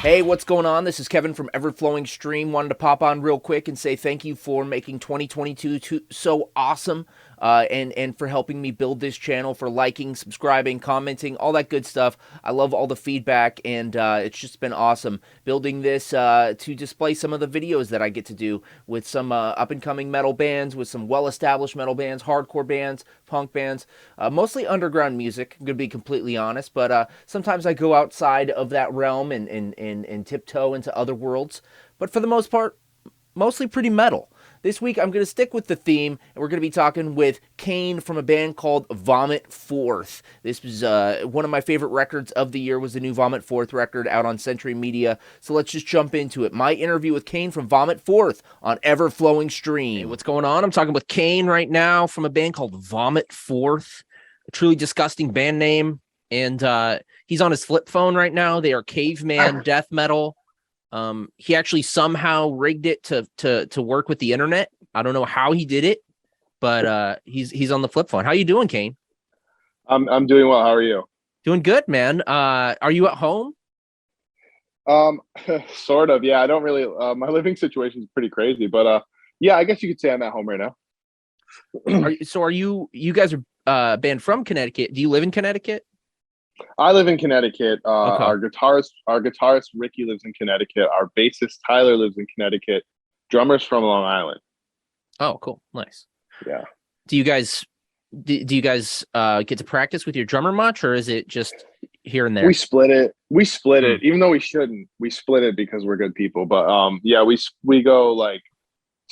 Hey, what's going on? This is Kevin from Everflowing Stream. Wanted to pop on real quick and say thank you for making 2022 so awesome, and for helping me build this channel, for liking, subscribing, commenting, all that good stuff. I love all the feedback, and it's just been awesome building this to display some of the videos that I get to do with some up-and-coming metal bands, with some well-established metal bands, hardcore bands, punk bands, mostly underground music, I'm going to be completely honest, but sometimes I go outside of that realm and tiptoe into other worlds, but for the most part, mostly pretty metal. This week, I'm going to stick with the theme, and we're going to be talking with Kane from a band called Vomit Forth. This was one of my favorite records of the year, was the new Vomit Forth record out on Century Media, so let's just jump into it. My interview with Kane from Vomit Forth on Everflowing Stream. Hey, what's going on? I'm talking with Kane right now from a band called Vomit Forth, a truly disgusting band name, and he's on his flip phone right now. They are caveman death metal. He actually somehow rigged it to work with the internet. I don't know how he did it, but he's on the flip phone. How you doing, Kane? I'm doing well. How are you? Doing good, man. Are you at home? Sort of. Yeah, I don't really. My living situation is pretty crazy, but yeah, I guess you could say I'm at home right now. Are you guys are band from Connecticut? Do you live in Connecticut? I live in Connecticut. Okay. Our guitarist Ricky lives in Connecticut. Our bassist Tyler lives in Connecticut. Drummer's from Long Island. Oh, cool, nice. Yeah. Do you guys get to practice with your drummer much, or is it just here and there? We split it. Even though we shouldn't. We split it because we're good people. But yeah, we go like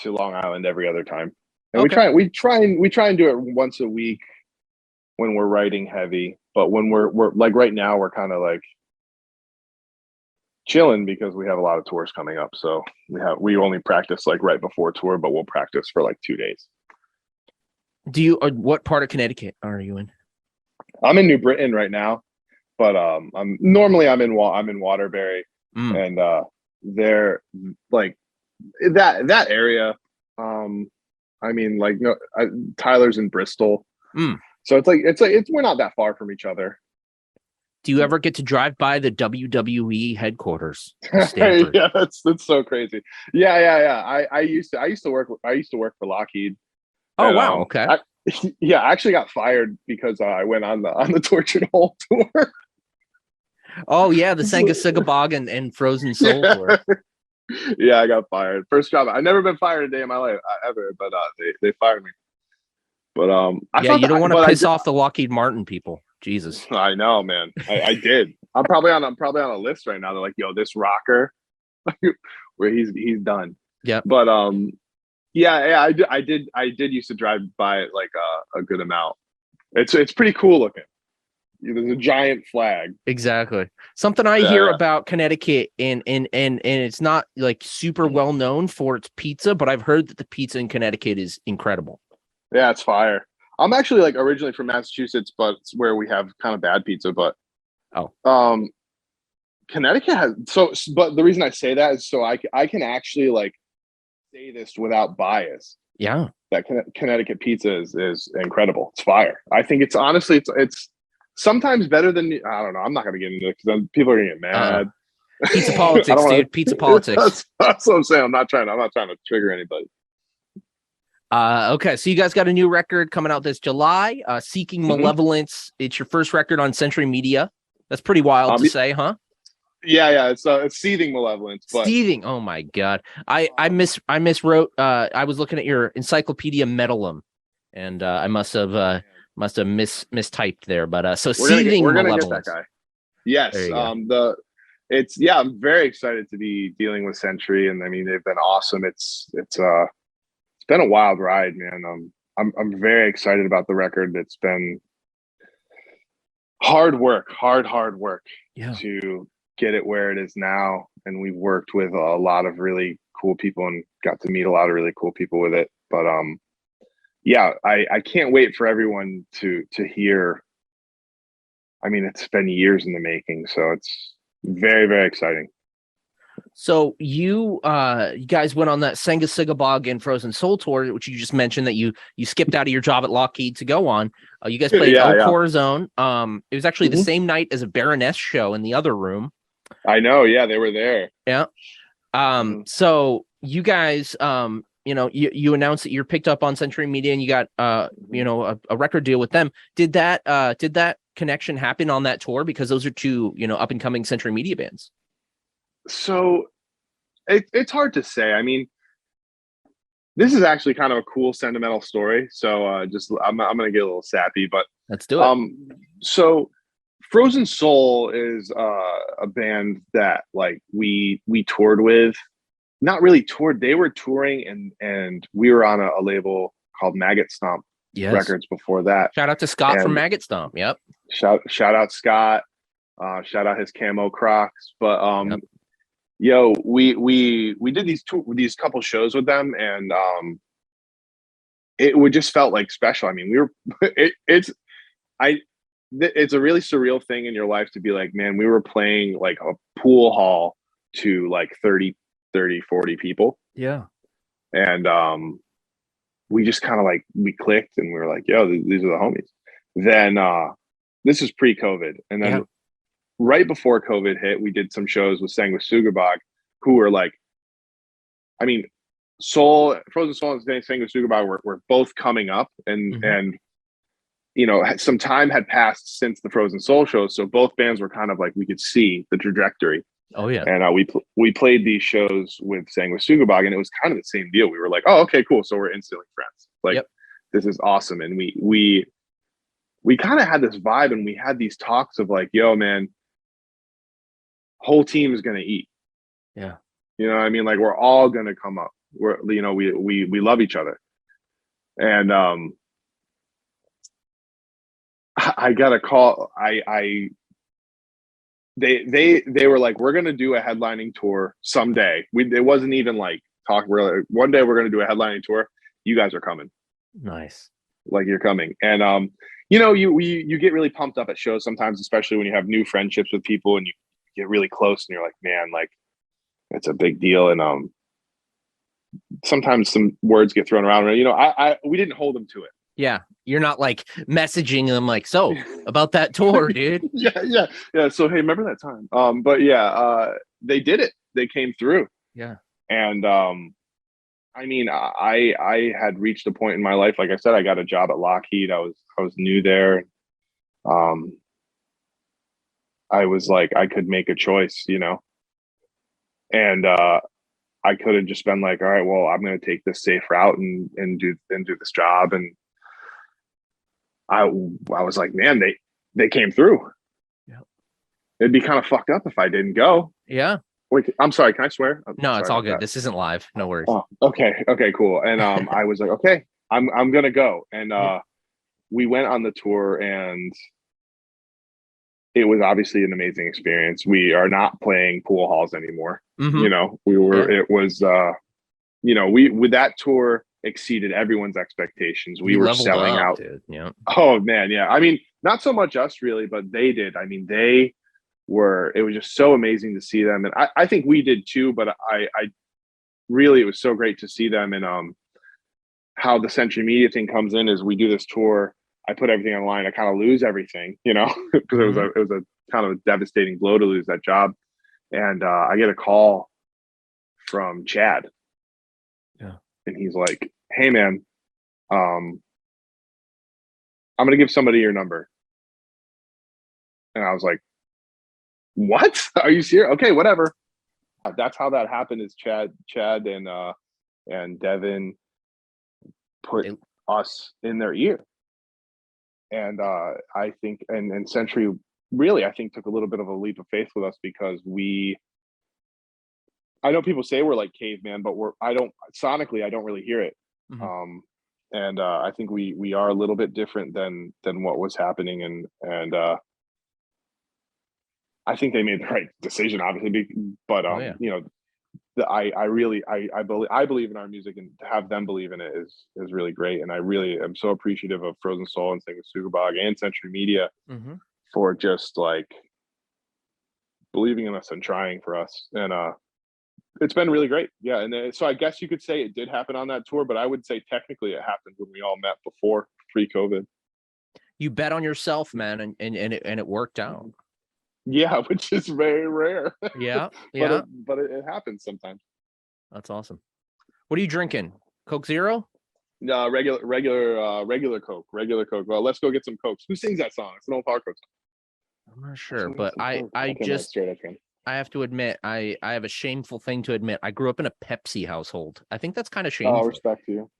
to Long Island every other time, and Okay. we try and do it once a week when we're writing heavy. But when we're like right now, we're kind of like chilling because we have a lot of tours coming up. So we only practice like right before tour, but we'll practice for like 2 days. What part of Connecticut are you in? I'm in New Britain right now, but I'm in Waterbury, and they're like that area. I mean, like Tyler's in Bristol. So it's we're not that far from each other. Do you ever get to drive by the WWE headquarters? Yeah, that's so crazy. Yeah. I used to work for Lockheed. Oh, And, wow. Okay. I actually got fired because I went on the Tortured Hole tour. Oh yeah, the Sangasigabog and Frozen Soul tour. Yeah, I got fired. First job. I've never been fired a day in my life ever, but they fired me. But you don't want to piss off the Lockheed Martin people. Jesus. I know, man. I did. I'm probably on a list right now. They're like, yo, this rocker, where he's done. Yeah. But yeah, I did used to drive by it like a good amount. It's pretty cool looking. There's a giant flag. Exactly. Something I hear about Connecticut, and it's not like super well known for its pizza, but I've heard that the pizza in Connecticut is incredible. Yeah, it's fire. I'm actually like originally from Massachusetts, but it's where we have kind of bad pizza. But Connecticut has but the reason I say that is so I can actually like say this without bias. Yeah, that Connecticut pizza is incredible. It's fire. I think it's honestly it's sometimes better than, I don't know. I'm not gonna get into it because people are gonna get mad. Pizza politics, dude. Pizza politics. That's what I'm saying. I'm not trying to trigger anybody. Okay, so you guys got a new record coming out this July, Seeking Malevolence. It's your first record on Century Media. That's pretty wild to say, huh? Yeah, it's Seething Malevolence. But Seething. Oh my god, I miswrote. I was looking at your Encyclopedia Metalum, and I must have mistyped there. But so Seething we're Malevolence. Gonna get that guy. Yes. I'm very excited to be dealing with Century, and I mean they've been awesome. It's been a wild ride, man. I'm very excited about the record. It's been hard work to get it where it is now, and we've worked with a lot of really cool people and got to meet a lot of really cool people with it. But yeah, I can't wait for everyone to hear. I mean, it's been years in the making, so it's very, very exciting. So you guys went on that Sangasigabog and Frozen Soul tour, which you just mentioned that you skipped out of your job at Lockheed to go on. You guys played El Corazon. It was actually the same night as a Baroness show in the other room. I know. Yeah, they were there. Yeah. So you guys, you announced that you're picked up on Century Media and you got, a record deal with them. Did that connection happen on that tour? Because those are two, up and coming Century Media bands. So it's hard to say. I mean, this is actually kind of a cool sentimental story. So I'm gonna get a little sappy, but let's do it. So Frozen Soul is a band that like we toured with. Not really toured. They were touring and we were on a label called Maggot Stomp Records before that. Shout out to Scott from Maggot Stomp. Yep. Shout out Scott. Shout out his camo Crocs. But yo, we did these couple shows with them, and it would just felt like special. I mean, we were it's a really surreal thing in your life to be like, man, we were playing like a pool hall to like 30, 40 people. Yeah. And we just kind of like, we clicked and we were like, yo, these are the homies. Then this is pre-COVID. And then right before COVID hit, we did some shows with Sanguisugabog, who were like, I mean, Frozen Soul and Sanguisugabog were both coming up, and some time had passed since the Frozen Soul shows, so both bands were kind of like, we could see the trajectory. Oh yeah. And we played these shows with Sanguisugabog, and it was kind of the same deal. We were like, oh, okay, cool. So we're instantly friends. Like, this is awesome. And we kind of had this vibe, and we had these talks of like, yo, man, whole team is gonna eat. Yeah. You know what I mean? Like, we're all gonna come up. We love each other. And I got a call. They were like, we're gonna do a headlining tour someday. It wasn't even like talk. We're like, one day we're gonna do a headlining tour. You guys are coming. Nice. Like, you're coming. And you get really pumped up at shows sometimes, especially when you have new friendships with people and you get really close and you're like, man, like, it's a big deal. And sometimes some words get thrown around. We didn't hold them to it. Yeah, you're not like messaging them like, so about that tour, dude. Yeah. So hey, remember that time? But yeah, they did it. They came through. Yeah. And I mean, I had reached a point in my life. Like I said, I got a job at Lockheed. I was new there. I was like, I could make a choice, and I could have just been like, all right, well, I'm going to take this safe route and do this job. And I was like, man, they came through. Yeah. It'd be kind of fucked up if I didn't go. Yeah. Wait, I'm sorry. Can I swear? No, it's all good. This isn't live. No worries. Oh, okay, cool. And I was like, okay, I'm gonna go. And we went on the tour, and it was obviously an amazing experience. We are not playing pool halls anymore. We were. It was. With that tour exceeded everyone's expectations. We were selling out. Dude. Yeah. Oh man, yeah. I mean, not so much us really, but they did. I mean, it was just so amazing to see them. And I think we did too, but I really, it was so great to see them. And how the Century Media thing comes in is we do this tour. I put everything online. I kind of lose everything, because it was a kind of a devastating blow to lose that job. And I get a call from Chad. Yeah. And he's like, hey man, I'm going to give somebody your number. And I was like, what? Are you serious? Okay, whatever. That's how that happened. Is Chad and Devin put us in their ear. And I think, and Century really, I think, took a little bit of a leap of faith with us, because I know people say we're like caveman, but sonically, I don't really hear it. Mm-hmm. And I think we are a little bit different than what was happening. And I think they made the right decision, obviously, but I believe in our music, and to have them believe in it is really great. And I really am so appreciative of Frozen Soul and Sanguisugabog and Century Media for just like believing in us and trying for us. And it's been really great. Yeah. And so I guess you could say it did happen on that tour, but I would say technically it happened when we all met before, pre-COVID. You bet on yourself, man, and it worked out. Yeah, which is very rare. Yeah, but yeah. it happens sometimes. That's awesome. What are you drinking? Coke Zero? Regular Coke, regular Coke. Well, let's go get some Cokes. Who sings that song? It's an old hardcore song. I'm not Let's sure, go get but some I Coke. I Okay, man, just straight up, man. I have to admit, I have a shameful thing to admit. I grew up in a Pepsi household. I think that's kind of Oh, shameful. respect to you.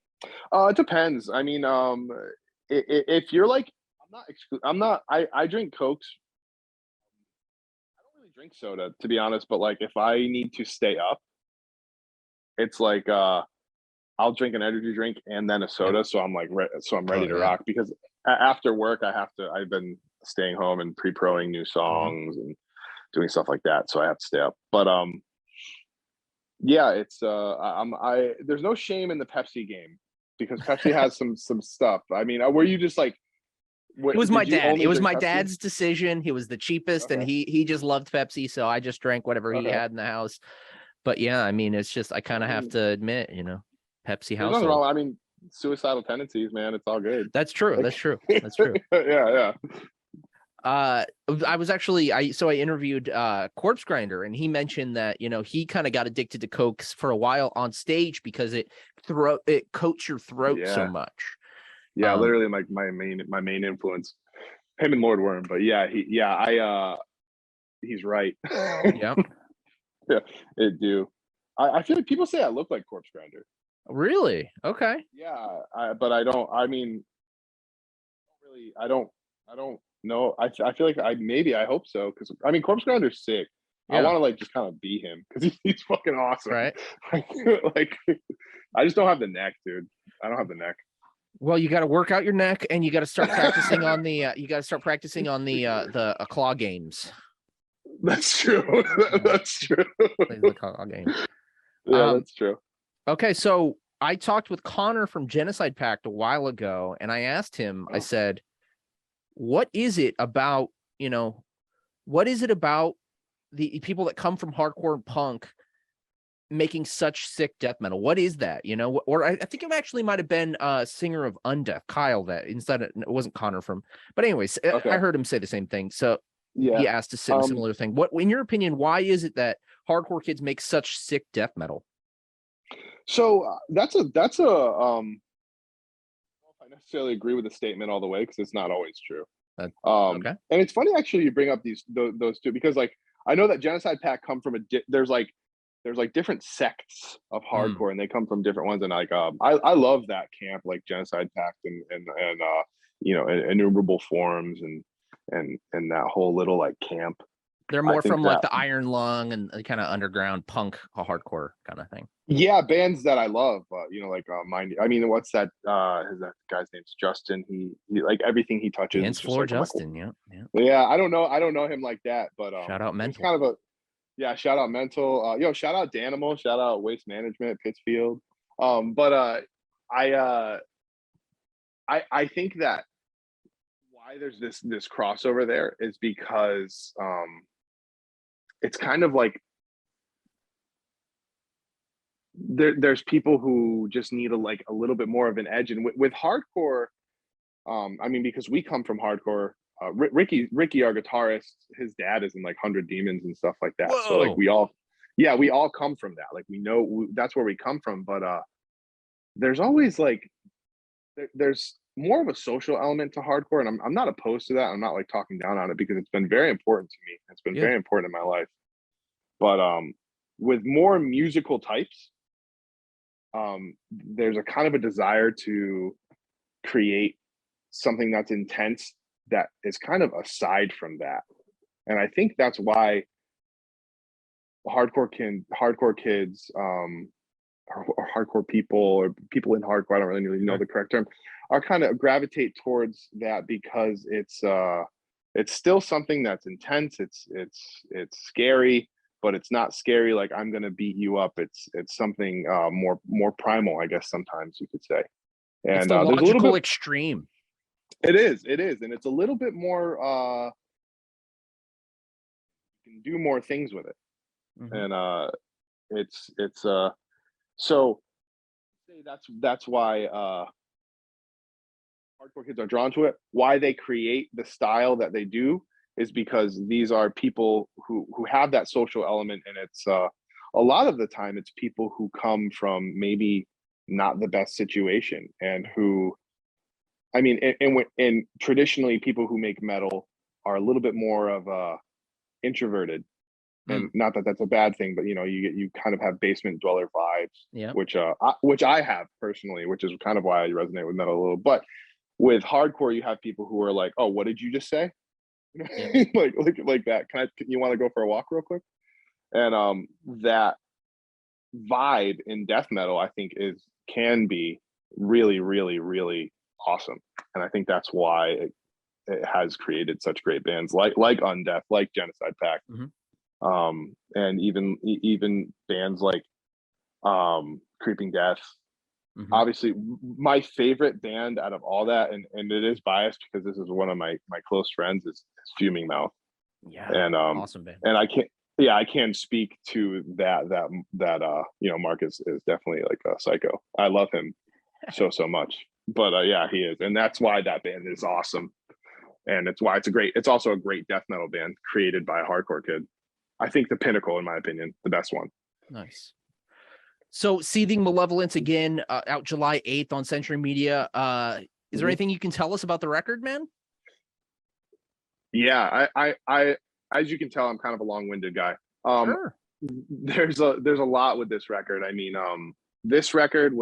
It depends. I mean, if you're like, I'm not. I drink Cokes. I don't really drink soda, to be honest. But like, if I need to stay up, it's like I'll drink an energy drink and then a soda. So I'm like, so I'm ready to rock because after work I've been staying home and pre-proing new songs and doing stuff like that. So I have to stay up. But yeah, it's there's no shame in the Pepsi game because Pepsi has some stuff. I mean, were you just like, It was my dad. It was my Pepsi? dad's decision. He was the cheapest, and he just loved Pepsi, so I just drank whatever he had in the house. But yeah, I mean, it's just I kind of have to admit, Pepsi household. Nothing wrong. I mean, suicidal tendencies, man. It's all good. That's true. Like, that's true. That's true. Yeah. I was actually I interviewed Corpse Grinder, and he mentioned that he kind of got addicted to Cokes for a while on stage because it coats your throat so much. Yeah, literally my main influence, him and Lord Worm. But yeah, he's right. Yeah. Yeah, it do. I feel like people say I look like Corpse Grinder. Really? Okay. Yeah, but I don't. I mean, really, I don't know. I feel like I hope so because I mean, Corpse Grinder's sick. Yeah. I want to like just kind of be him because he's fucking awesome. Right. Like, I just don't have the neck, dude. I don't have the neck. Well, you got to work out your neck, and you got to start practicing on the. You got to start practicing on the claw games. That's true. That's true. The claw game. Yeah, that's true. Okay, so I talked with Connor from Genocide Pact a while ago, and I asked him. I said, "What is it about? What is it about the people that come from hardcore and punk?" Making such sick death metal? What is that? Or I think it actually might have been singer of Undeath, Kyle, that instead it wasn't Connor from, but anyways, okay. I heard him say the same thing. So yeah, he asked a similar thing. What, in your opinion, why is it that hardcore kids make such sick death metal? So that's a I don't know if I necessarily agree with the statement all the way because it's not always true. Okay. And it's funny actually you bring up those two because like I know that Genocide Pact come from there's like different sects of hardcore and they come from different ones and like I love that camp like Genocide Pact and innumerable forms and that whole little like camp. They're more from like the Iron Lung and kind of underground punk hardcore kind of thing. Yeah, bands that I love, I mean, what's that? That guy's name's Justin. He like everything he touches. Dance floor like, Justin, yeah. I don't know him like that, but shout out Mental. Kind of shout out Mental. Shout out Danimal. Shout out Waste Management, Pittsfield. But I think that why there's this crossover there is because it's kind of like there's people who just need a little bit more of an edge, and with hardcore, I mean, because we come from hardcore. Ricky, our guitarist, his dad is in like 100 Demons and stuff like that. Whoa. So like we all come from that. Like we know that's where we come from. But there's always like there's more of a social element to hardcore, and I'm not opposed to that. I'm not like talking down on it because it's been very important to me. It's been very important in my life. But with more musical types, there's a kind of a desire to create something that's intense that is kind of aside from that. And I think that's why hardcore kids or hardcore people or people in hardcore, I don't really know the correct term, are kind of gravitate towards that because it's still something that's intense. It's scary, but it's not scary like I'm gonna beat you up. It's something more primal, I guess sometimes you could say. And it's the logical there's a little bit, extreme. It is, and it's a little bit more. You can do more things with it, and it's so that's why hardcore kids are drawn to it. Why they create the style that they do is because these are people who have that social element, and it's a lot of the time it's people who come from maybe not the best situation, and who, I mean, and traditionally people who make metal are a little bit more of introverted, and not that that's a bad thing, but you kind of have basement dweller vibes, which I have personally, which is kind of why I resonate with metal a little. But with hardcore, you have people who are like, "Oh, what did you just say?" like that. Can you want to go for a walk real quick? And that vibe in death metal, I think, can be really, really, really awesome, and I think that's why it has created such great bands like Undeath, like Genocide Pact, and even bands like Creeping Death. Obviously, my favorite band out of all that, and it is biased because this is one of my close friends, is Fuming Mouth. And awesome band. And I can speak to that Mark is definitely like a psycho. I love him so much. But yeah, he is, and that's why that band is awesome, and it's why it's also a great death metal band created by a hardcore kid. I think the pinnacle, in my opinion, the best one. Nice. So Seething, Malevolence again, out July 8th on Century Media. Is there anything you can tell us about the record, man? Yeah, I as you can tell, I'm kind of a long-winded guy. Sure. There's a lot with this record. I mean, this record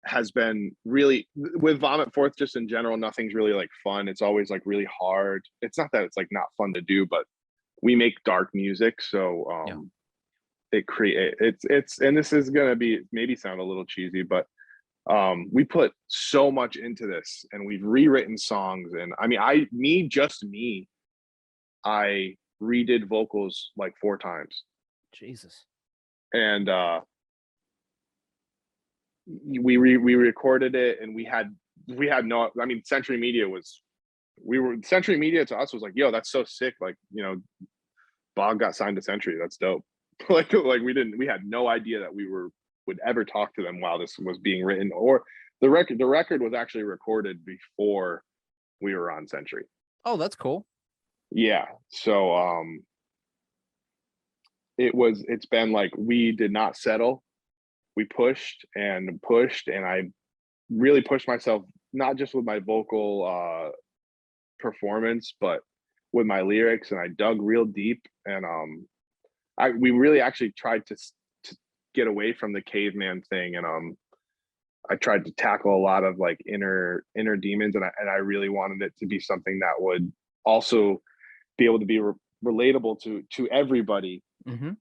has been really, with Vomit Forth, just in general, nothing's really like fun. It's always like really hard. It's not that it's like not fun to do, but we make dark music, so it's and this is gonna be maybe sound a little cheesy, but we put so much into this, and we've rewritten songs, and I mean, I redid vocals like 4 times. Jesus. And we recorded it, and we had no, I mean, Century Media to us was like, yo, that's so sick, like, Bog got signed to Century, that's dope. like we had no idea that we would ever talk to them while this was being written, or the record was actually recorded before we were on Century. Oh, that's cool. Yeah, so it's been like, we did not settle. We pushed, and I really pushed myself, not just with my vocal performance, but with my lyrics, and I dug real deep, and we really actually tried to get away from the caveman thing, and I tried to tackle a lot of like inner demons, and I really wanted it to be something that would also be able to be relatable to everybody. And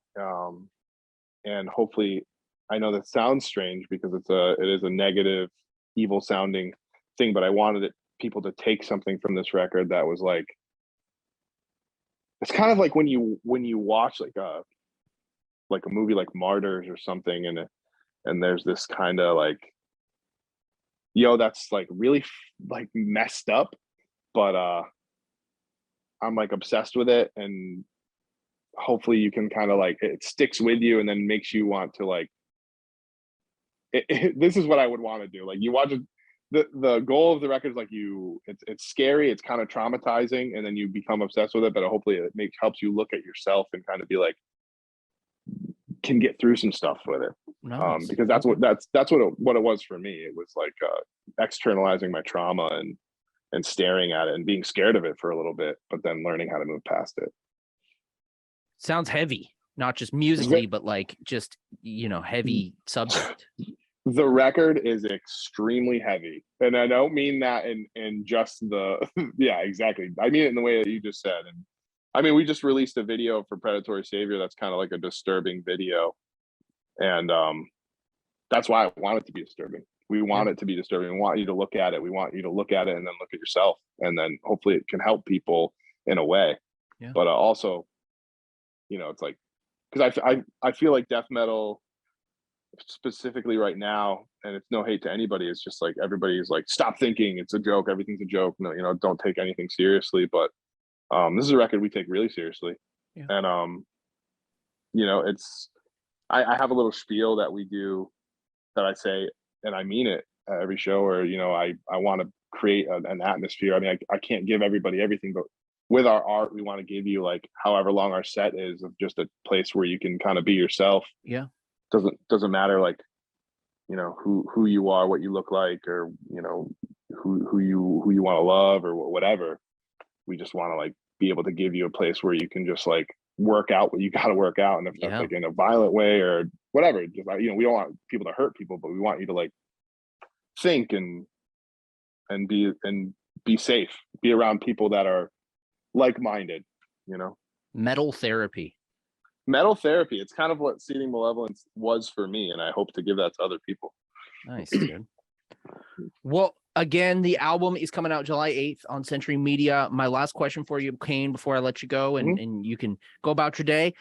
hopefully, I know that sounds strange because it is a negative, evil sounding thing, but I wanted people to take something from this record that was like, it's kind of like when you watch like a movie like Martyrs or something, and there's this kind of like, yo, that's like really like messed up, but I'm like obsessed with it, and hopefully you can kind of like, it sticks with you, and then makes you want to like, this is what I would want to do. Like, you watch it, the goal of the record is like, it's scary, it's kind of traumatizing, and then you become obsessed with it, but hopefully it helps you look at yourself and kind of be like, can get through some stuff with it. Nice. Because that's what it was for me. It was like externalizing my trauma and staring at it and being scared of it for a little bit, but then learning how to move past it. Sounds heavy, not just musically, but like just, heavy subject. The record is extremely heavy, and I don't mean that in just the yeah, exactly. I mean it in the way that you just said. And I mean, we just released a video for Predatory Savior that's kind of like a disturbing video, and that's why I want it to be disturbing. We want it to be disturbing. We want you to look at it. We want you to look at it and then look at yourself, and then hopefully it can help people in a way. Yeah. But also, it's like, because I feel like death metal, specifically right now, and it's no hate to anybody, it's just like, everybody's like, stop thinking it's a joke, everything's a joke, no, don't take anything seriously. But this is a record we take really seriously. And it's, I have a little spiel that we do that I say, and I mean it at every show, where I want to create an atmosphere. I mean, I can't give everybody everything, but with our art, we want to give you like however long our set is, of just a place where you can kind of be yourself. Yeah. Doesn't matter like, you know, who you are, what you look like, or, you know, who you want to love or whatever. We just want to like be able to give you a place where you can just like work out what you got to work out. And if that's like in a violent way or whatever, just, you know, we don't want people to hurt people, but we want you to like think and be safe, be around people that are like-minded, you know. Metal therapy. It's kind of what Seething Malevolence was for me, and I hope to give that to other people. Nice, dude. Well, again, the album is coming out July 8th on Century Media. My last question for you, Kane, before I let you go, and you can go about your day.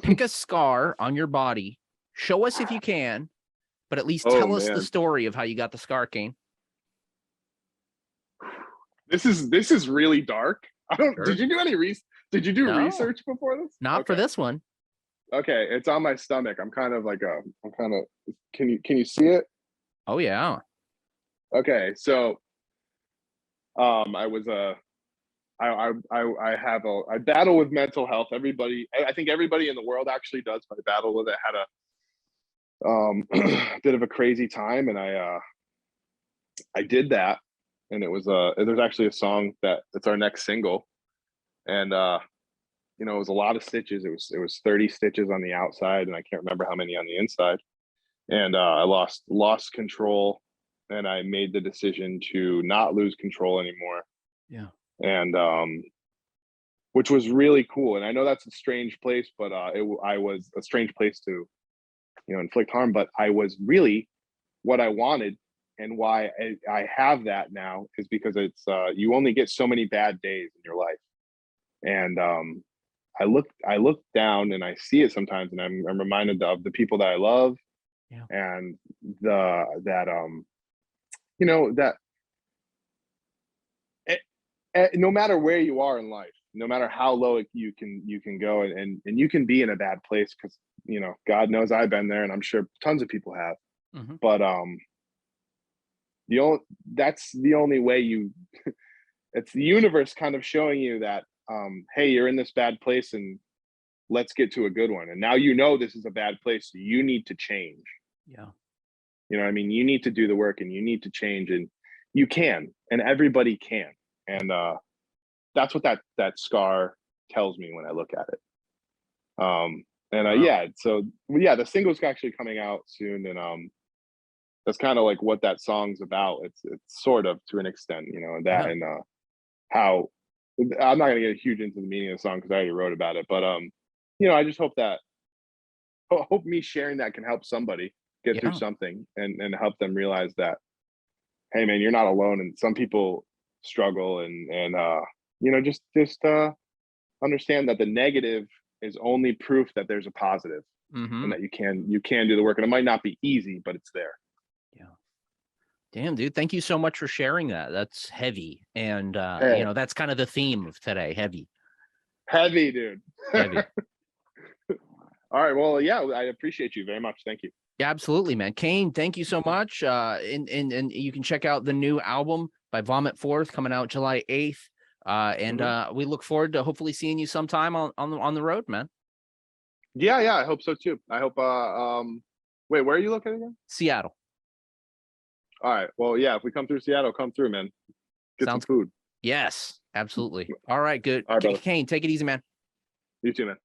Pick a scar on your body. Show us if you can, but at least tell us the story of how you got the scar, Kane. This is really dark. Did you do any research? Did you do research before this? Not for this one. Okay, it's on my stomach. Can you see it? Oh yeah. Okay, so I battle with mental health. I think everybody in the world actually does, but I battle with it. Had a bit of a crazy time, and I did that, and it was there's actually a song it's our next single, and you know, it was a lot of stitches. It was 30 stitches on the outside, and I can't remember how many on the inside. And I lost control, and I made the decision to not lose control anymore. Yeah. And which was really cool. And I know that's a strange place, but I was a strange place to, you know, inflict harm. But I was really what I wanted, and why I have that now is because it's you only get so many bad days in your life, and I look down and I see it sometimes, and I'm reminded of the people that I love, and you know, that no matter where you are in life, no matter how low you can go, and you can be in a bad place, because, you know, God knows I've been there, and I'm sure tons of people have. But that's the only way it's the universe kind of showing you that, hey, you're in this bad place, and let's get to a good one. And now, you know, this is a bad place, so you need to change. Yeah. You know what I mean? You need to do the work, and you need to change, and you can, and everybody can. And that's what that scar tells me when I look at it. So the single's actually coming out soon, and that's kind of like what that song's about. It's sort of, to an extent, you know, and how, I'm not gonna get huge into the meaning of the song because I already wrote about it, but you know, I just hope me sharing that can help somebody get through something, and help them realize that, hey man, you're not alone, and some people struggle, and you know, just understand that the negative is only proof that there's a positive, and that you can do the work, and it might not be easy, but it's there. Yeah. Damn, dude, thank you so much for sharing that. That's heavy, and you know, that's kind of the theme of today. Heavy, dude. Heavy. All right, well, yeah, I appreciate you very much. Thank you. Yeah, absolutely, man. Kane, thank you so much. And you can check out the new album by Vomit Forth, coming out July 8th. And we look forward to hopefully seeing you sometime on the road, man. Yeah, I hope so too. I hope wait, where are you looking again? Seattle. All right. Well, yeah, if we come through Seattle, come through, man. Get some food. Yes, absolutely. All right, good. All right, brother. Kane, take it easy, man. You too, man.